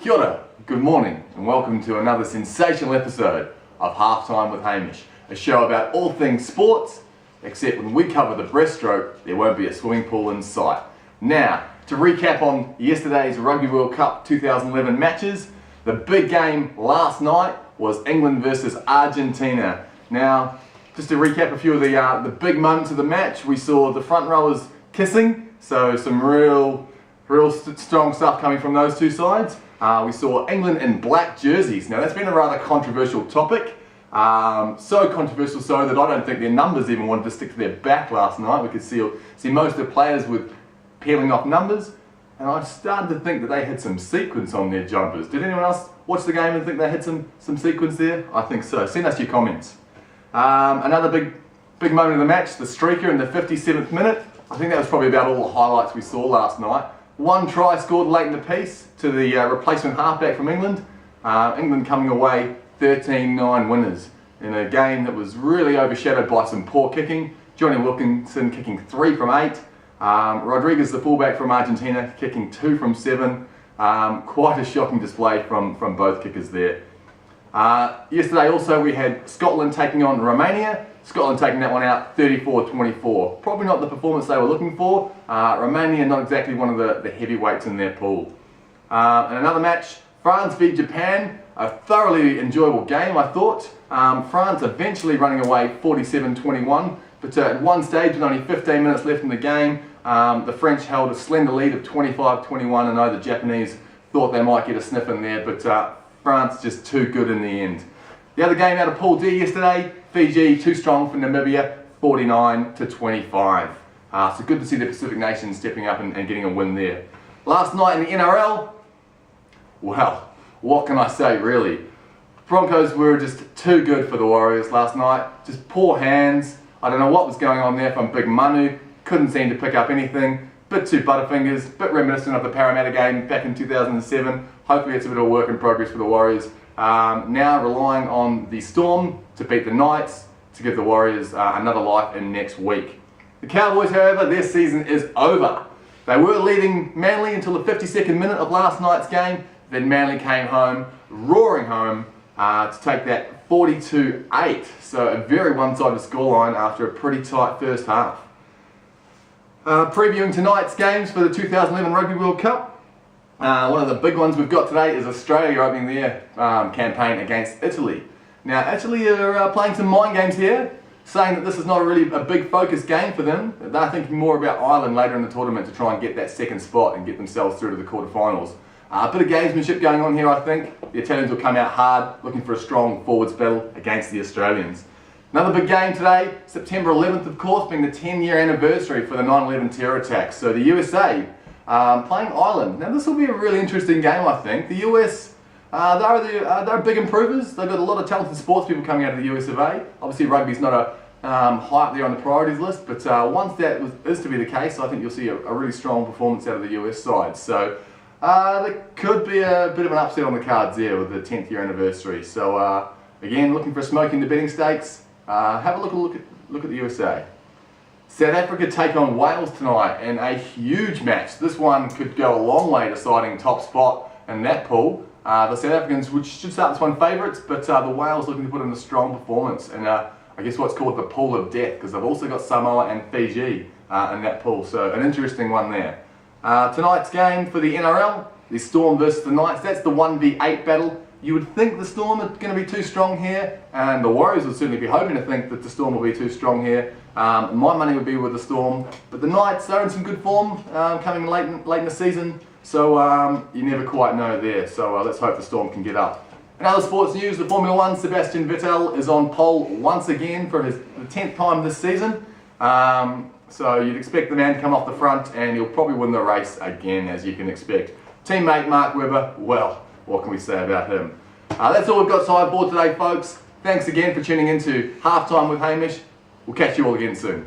Kia ora, good morning and welcome to another sensational episode of Halftime with Hamish, a show about all things sports, except when we cover the breaststroke there won't be a swimming pool in sight. Now, to recap on yesterday's Rugby World Cup 2011 matches, the big game last night was England versus Argentina. Now, just to recap a few of the big moments of the match, we saw the front rowers kissing, so some real strong stuff coming from those two sides. We saw England in black jerseys. Now that's been a rather controversial topic. So controversial so that I don't think their numbers even wanted to stick to their back last night. We could see most of the players with peeling off numbers. And I started to think that they had some sequins on their jumpers. Did anyone else watch the game and think they had some sequins there? I think so. Send us your comments. Another big moment of the match, the streaker in the 57th minute. I think that was probably about all the highlights we saw last night. One try scored late in the piece to the replacement halfback from England. England coming away 13-9 winners in a game that was really overshadowed by some poor kicking. Johnny Wilkinson kicking 3 from 8. Rodriguez, the fullback from Argentina, kicking 2 from 7. Quite a shocking display from both kickers there. Yesterday also we had Scotland taking on Romania. Scotland taking that one out 34-24. Probably not the performance they were looking for. Romania not exactly one of the heavyweights in their pool. And another match, France v Japan. A thoroughly enjoyable game, I thought. France eventually running away 47-21, but at one stage with only 15 minutes left in the game, the French held a slender lead of 25-21. I know the Japanese thought they might get a sniff in there, but France just too good in the end. The other game out of Pool D yesterday, Fiji too strong for Namibia, 49-25. So good to see the Pacific nations stepping up and getting a win there. Last night in the NRL, well, what can I say really? Broncos were just too good for the Warriors last night. Just poor hands. I don't know what was going on there from Big Manu. Couldn't seem to pick up anything. Bit too butterfingers, bit reminiscent of the Parramatta game back in 2007. Hopefully it's a bit of a work in progress for the Warriors. Now relying on the Storm to beat the Knights to give the Warriors another life in next week. The Cowboys, however, their season is over. They were leading Manly until the 52nd minute of last night's game. Then Manly came home, roaring home, to take that 42-8. So a very one-sided scoreline after a pretty tight first half. Previewing tonight's games for the 2011 Rugby World Cup. One of the big ones we've got today is Australia opening their campaign against Italy. Now Italy are playing some mind games here, saying that this is not really a big focus game for them. They're thinking more about Ireland later in the tournament to try and get that second spot and get themselves through to the quarterfinals. A bit of gamesmanship going on here, I think. The Italians will come out hard, looking for a strong forwards battle against the Australians. Another big game today, September 11th of course, being the 10-year anniversary for the 9/11 terror attacks. So the USA playing Ireland. Now this will be a really interesting game, I think. The US, they're big improvers. They've got a lot of talented sports people coming out of the US of A. Obviously rugby's not high up there on the priorities list, but once that is to be the case, I think you'll see a really strong performance out of the US side. So there could be a bit of an upset on the cards there with the 10th year anniversary. So again, looking for smoking the betting stakes. Have a look at the USA. South Africa take on Wales tonight in a huge match. This one could go a long way deciding top spot in that pool. The South Africans, which should start this one favourites, but the Wales looking to put in a strong performance in I guess what's called the pool of death, because they've also got Samoa and Fiji in that pool. So an interesting one there. Tonight's game for the NRL, the Storm versus the Knights. That's the 1v8 battle. You would think the Storm are going to be too strong here, and the Warriors would certainly be hoping to think that the Storm will be too strong here. My money would be with the Storm, but the Knights are in some good form coming late in the season, so you never quite know there. So let's hope the Storm can get up. In other sports news, the Formula 1, Sebastian Vettel is on pole once again for the 10th time this season. So you'd expect the man to come off the front and he'll probably win the race again, as you can expect. Teammate Mark Webber, well, what can we say about him? That's all we've got sideboard today, folks. Thanks again for tuning in to Halftime with Hamish. We'll catch you all again soon.